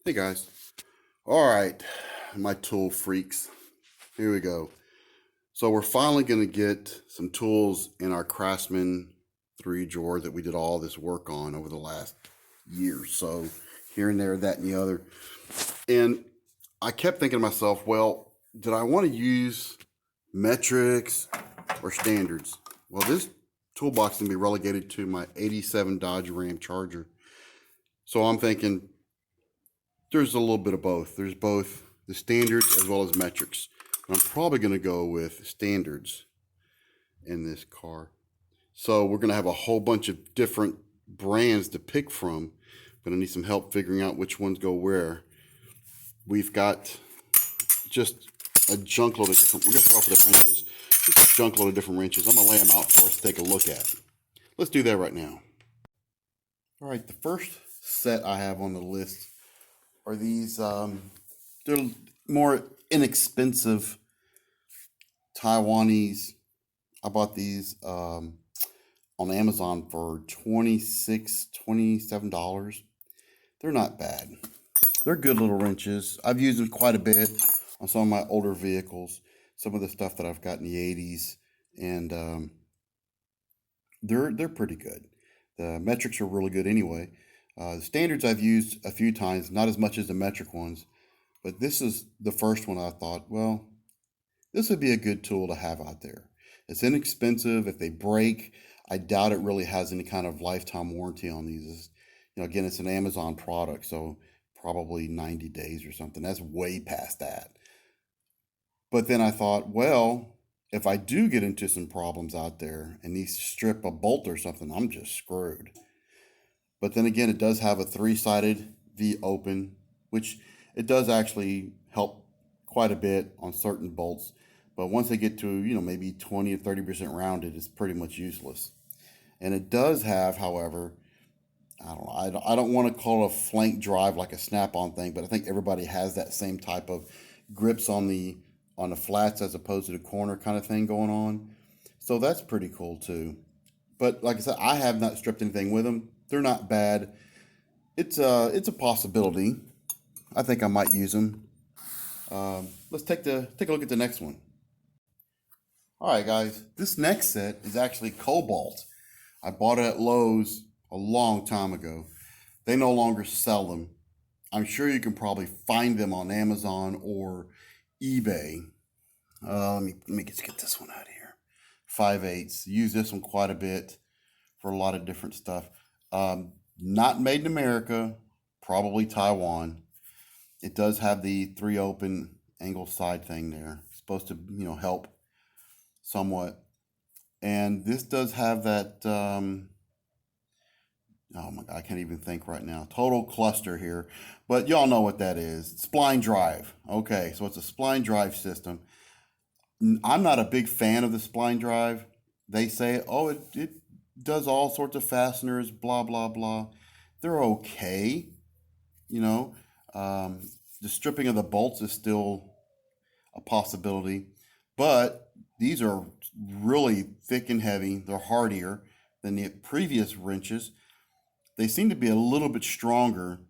Hey guys. All right, my tool freaks. Here we go. So we're finally going to get some tools in our Craftsman 3 drawer that we did all this work on over the last year or so, here and there, that and the other. And I kept thinking to myself, well, did I want to use metrics or standards? Well, this toolbox can be relegated to my 87 Dodge Ram Charger. So I'm thinking, there's a little bit of both. There's both the standards as well as metrics. I'm probably going to go with standards in this car. So we're going to have a whole bunch of different brands to pick from. But I need some help figuring out which ones go where. We've got just a junk load of different, we're going to start off with the wrenches. Just a junk load of different wrenches. I'm going to lay them out for us to take a look at. Let's do that right now. All right, the first set I have on the list are these, they're more inexpensive Taiwanese. I bought these on Amazon for $27. They're not bad. They're good little wrenches. I've used them quite a bit on some of my older vehicles, some of the stuff that I've got in the 80s, and they're pretty good. The metrics are really good anyway. The standards I've used a few times, not as much as the metric ones, but this is the first one I thought, well, this would be a good tool to have out there. It's inexpensive. If they break, I doubt it really has any kind of lifetime warranty on these. Again, it's an Amazon product, so probably 90 days or something. That's way past that. But then I thought, well, if I do get into some problems out there and need to strip a bolt or something, I'm just screwed. But then again, it does have a 3-sided V open, which it does actually help quite a bit on certain bolts. But once they get to, maybe 20 or 30% rounded, it's pretty much useless. And it does have, however, I don't want to call it a flank drive like a snap-on thing, but I think everybody has that same type of grips on the flats as opposed to the corner kind of thing going on. So that's pretty cool too. But like I said, I have not stripped anything with them. They're not bad. It's a possibility. I think I might use them. Let's take a look at the next one. All right, guys. This next set is actually Cobalt. I bought it at Lowe's a long time ago. They no longer sell them. I'm sure you can probably find them on Amazon or eBay. Let me just get this one out of here. 5/8. Use this one quite a bit for a lot of different stuff. Not made in America, probably Taiwan. It does have the 3 open angle side thing there. It's supposed to, help somewhat. And this does have that, oh my God, I can't even think right now. Total cluster here. But y'all know what that is. Spline Drive. Okay, so it's a Spline Drive system. I'm not a big fan of the Spline Drive. They say, oh, it does all sorts of fasteners, blah, blah, blah. They're okay. The stripping of the bolts is still a possibility. But these are really thick and heavy. They're hardier than the previous wrenches. They seem to be a little bit stronger.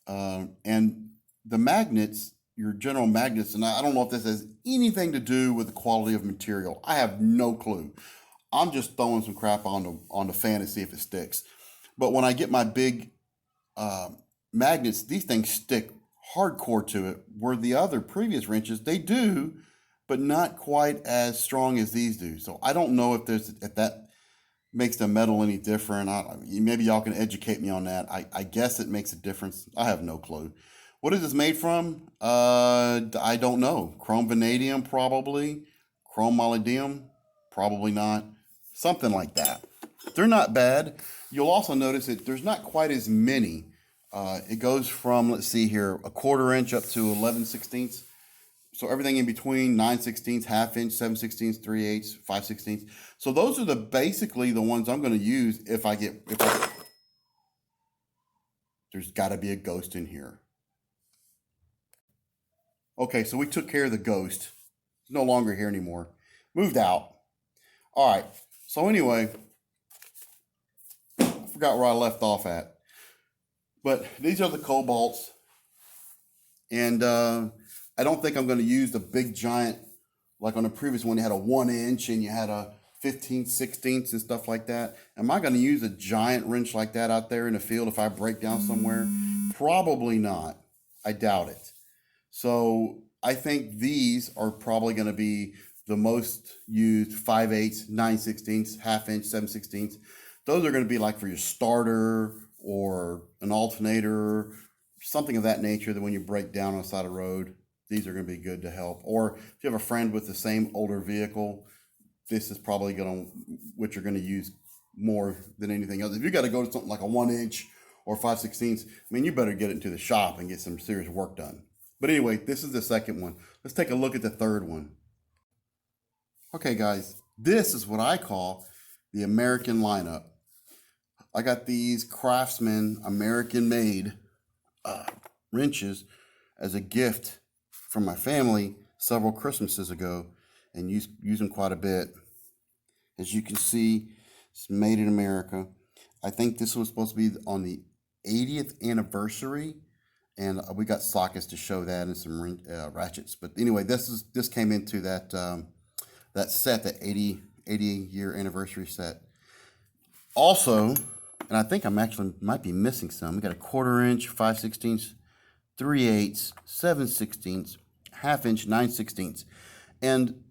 And the magnets, your general magnets, and I don't know if this has anything to do with the quality of material. I have no clue. I'm just throwing some crap on the fan to see if it sticks. But when I get my big magnets, these things stick hardcore to it, where the other previous wrenches, they do, but not quite as strong as these do. So I don't know if that makes the metal any different. Maybe y'all can educate me on that. I guess it makes a difference. I have no clue. What is this made from? I don't know. Chrome vanadium, probably. Chrome molybdenum, probably not. Something like that. They're not bad. You'll also notice that there's not quite as many. It goes from, let's see here, 1/4 inch up to 11/16. So everything in between, 9/16, 1/2 inch, 7/16, 3/8, 5/16. So those are basically the ones I'm going to use if there's got to be a ghost in here. Okay, so we took care of the ghost. It's no longer here anymore. Moved out. All right. So anyway, I forgot where I left off at. But these are the Cobalts. And I don't think I'm going to use the big giant, like on the previous one, you had a 1 inch and you had a 15 16ths and stuff like that. Am I going to use a giant wrench like that out there in the field if I break down somewhere? Probably not. I doubt it. So I think these are probably going to be the most used 5/8, 9/16, ½ inch, 7/16. Those are going to be like for your starter or an alternator, something of that nature, that when you break down on the side of the road, these are going to be good to help. Or if you have a friend with the same older vehicle, this is probably going to, what you're going to use more than anything else. If you got to go to something like a 1 inch or 5/16, I mean, you better get it into the shop and get some serious work done. But anyway, this is the second one. Let's take a look at the third one. Okay, guys, this is what I call the American lineup. I got these Craftsman American-made wrenches as a gift from my family several Christmases ago, and use them quite a bit. As you can see, it's made in America. I think this was supposed to be on the 80th anniversary, and we got sockets to show that and some ratchets. But anyway, this came into that that set, that 80 year anniversary set. Also, and I think I'm actually might be missing some. We got a 1/4 inch, 5/16, 3/8, 7/16, ½ inch, 9/16, and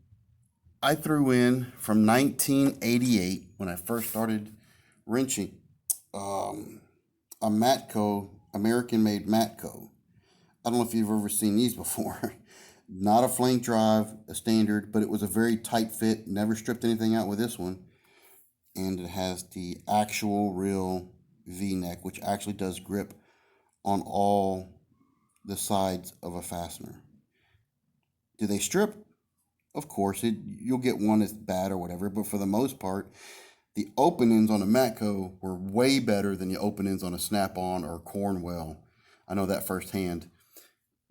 I threw in from 1988 when I first started wrenching a Matco, American-made Matco. I don't know if you've ever seen these before. Not a flank drive, a standard, but it was a very tight fit. Never stripped anything out with this one. And it has the actual real V-neck, which actually does grip on all the sides of a fastener. Do they strip? Of course, you'll get one that's bad or whatever, but for the most part, the openings on a Matco were way better than the openings on a Snap-on or Cornwell. I know that firsthand.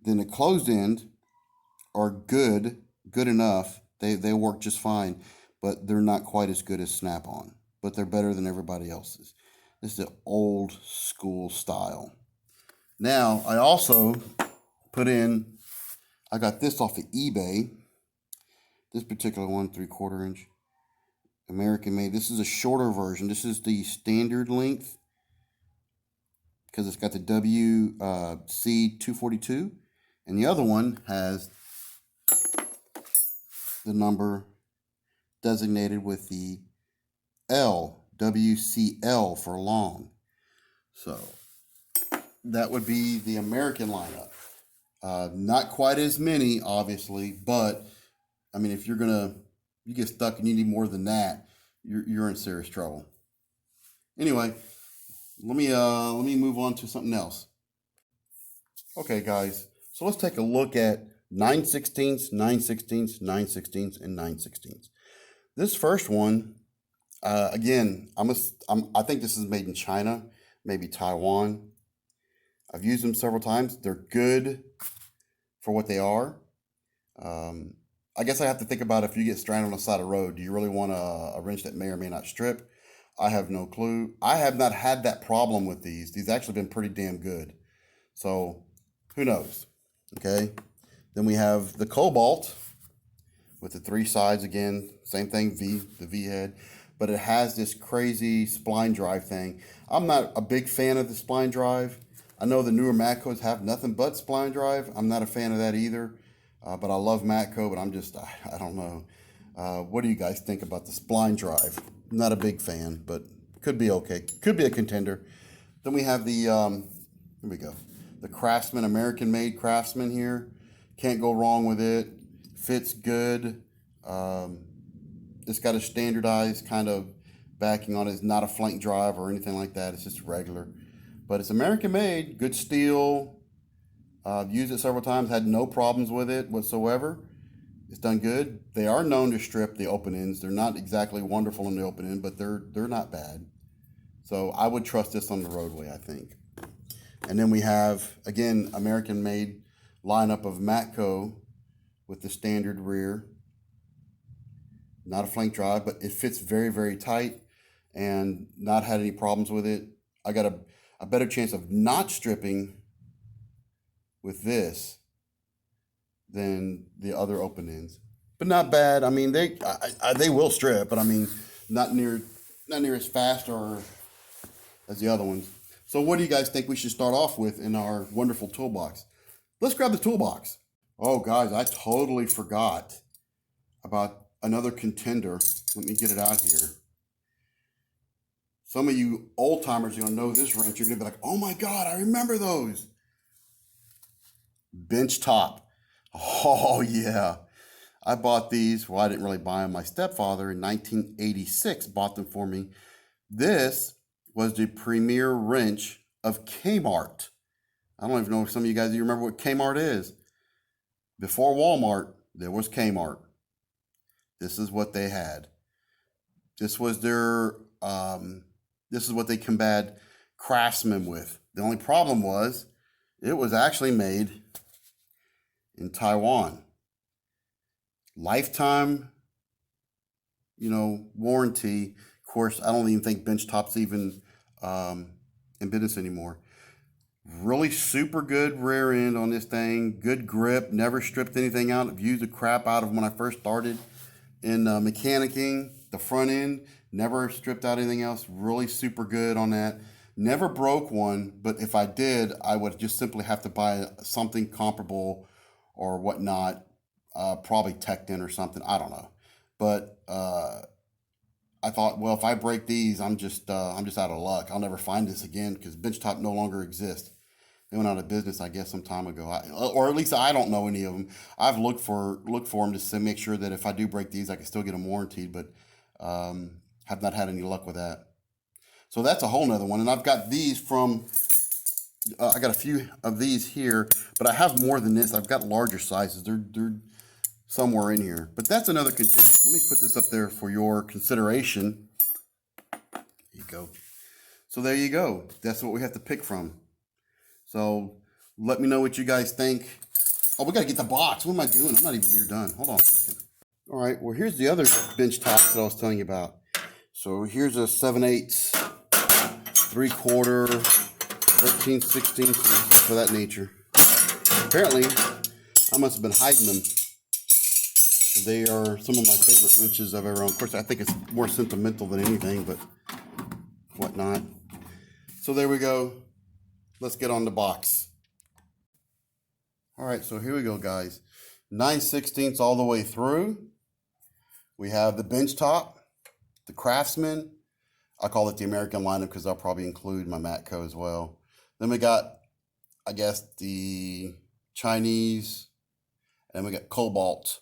Then the closed end are good enough. They work just fine, but they're not quite as good as Snap-on. But they're better than everybody else's. This is the old school style. Now, I also put in, I got this off of eBay. This particular one, 3/4 inch, American made. This is a shorter version. This is the standard length because it's got the WC242, and the other one has the number designated with the L, WCL for long. So that would be the American lineup. Not quite as many, obviously, but I mean, if you get stuck and you need more than that, you're in serious trouble. Anyway, let me move on to something else. Okay, guys, so let's take a look at 9/16, 9/16, 9/16, and 9/16. This first one, again, I think this is made in China, maybe Taiwan. I've used them several times. They're good for what they are. I guess I have to think about if you get stranded on the side of the road, do you really want a wrench that may or may not strip? I have no clue. I have not had that problem with these. These actually been pretty damn good. So who knows? Okay. Then we have the Cobalt with the 3 sides again. Same thing, the V head. But it has this crazy spline drive thing. I'm not a big fan of the spline drive. I know the newer Matcos have nothing but spline drive. I'm not a fan of that either. But I love Matco, but I don't know. What do you guys think about the spline drive? Not a big fan, but could be okay. Could be a contender. Then we have the, here we go. The Craftsman, American-made Craftsman here. Can't go wrong with it. Fits good. It's got a standardized kind of backing on it. It's not a flank drive or anything like that. It's just regular. But it's American-made, good steel. I've used it several times, had no problems with it whatsoever. It's done good. They are known to strip the open ends. They're not exactly wonderful in the open end, but they're not bad. So I would trust this on the roadway, I think. And then we have, again, American-made lineup of Matco with the standard rear. Not a flank drive, but it fits very, very tight and not had any problems with it. I got a better chance of not stripping with this than the other open ends, but not bad. I mean, they will strip, but I mean, not near as fast or as the other ones. So what do you guys think we should start off with in our wonderful toolbox? Let's grab the toolbox. Oh, guys, I totally forgot about another contender. Let me get it out here. Some of you old timers are going to know this wrench. You're going to be like, oh my God, I remember those. Bench top. Oh, yeah. I bought these. Well, I didn't really buy them. My stepfather in 1986 bought them for me. This was the premier wrench of Kmart. I don't even know if some of you guys remember what Kmart is. Before Walmart, there was Kmart. This is what they had. This was their, this is what they combated Craftsman with. The only problem was it was actually made in Taiwan. Lifetime, warranty. Of course, I don't even think bench top's even in business anymore. Really super good rear end on this thing. Good grip. Never stripped anything out. I've used the crap out of when I first started in mechanicking. The front end, never stripped out anything else. Really super good on that. Never broke one, but if I did, I would just simply have to buy something comparable or whatnot. Probably Tecton or something. I don't know. But I thought, well, if I break these, I'm just out of luck. I'll never find this again because benchtop no longer exists. They went out of business, I guess, some time ago, or at least I don't know any of them. I've looked for them to make sure that if I do break these, I can still get them warranted, but have not had any luck with that. So that's a whole nother one. And I've got these from, I got a few of these here, but I have more than this. I've got larger sizes. They're somewhere in here. But that's another container. Let me put this up there for your consideration. There you go. So there you go. That's what we have to pick from. So let me know what you guys think. Oh, we got to get the box. What am I doing? I'm not even near done. Hold on a second. All right. Well, here's the other bench tops that I was telling you about. So here's a 7/8, 3/4, 13/16, for that nature. Apparently, I must have been hiding them. They are some of my favorite wrenches I've ever owned. Of course, I think it's more sentimental than anything, but whatnot. So there we go. Let's get on the box. All right, so here we go, guys. 9/16 all the way through. We have the bench top, the Craftsman. I call it the American lineup because I'll probably include my Matco as well. Then we got, I guess, the Chinese, and we got Cobalt.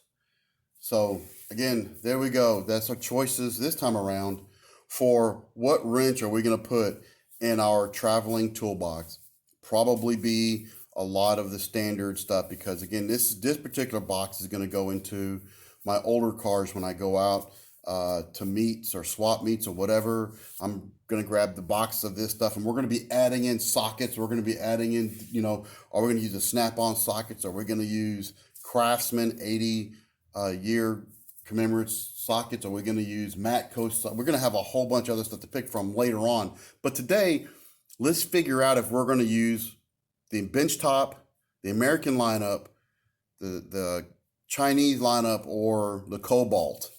So again, there we go. That's our choices this time around for what wrench are we going to put in our traveling toolbox. Probably be a lot of the standard stuff because again, this particular box is going to go into my older cars when I go out to meets or swap meets or whatever. I'm going to grab the box of this stuff and we're going to be adding in sockets. We're going to be adding in, are we going to use the snap-on sockets? Are we going to use Craftsman 80 year commemorative sockets? Are we going to use Matco? We're going to have a whole bunch of other stuff to pick from later on. But today, let's figure out if we're going to use the bench top, the American lineup, the Chinese lineup, or the Cobalt.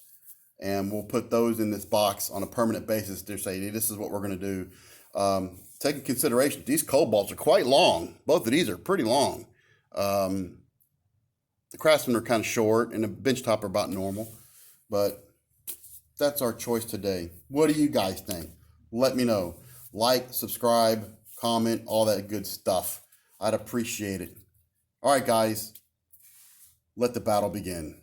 And we'll put those in this box on a permanent basis to say, hey, this is what we're going to do. Take into consideration, these Cobalts are quite long. Both of these are pretty long. The Craftsman are kind of short, and the bench top are about normal. But that's our choice today. What do you guys think? Let me know. Like, subscribe, comment, all that good stuff. I'd appreciate it. All right, guys. Let the battle begin.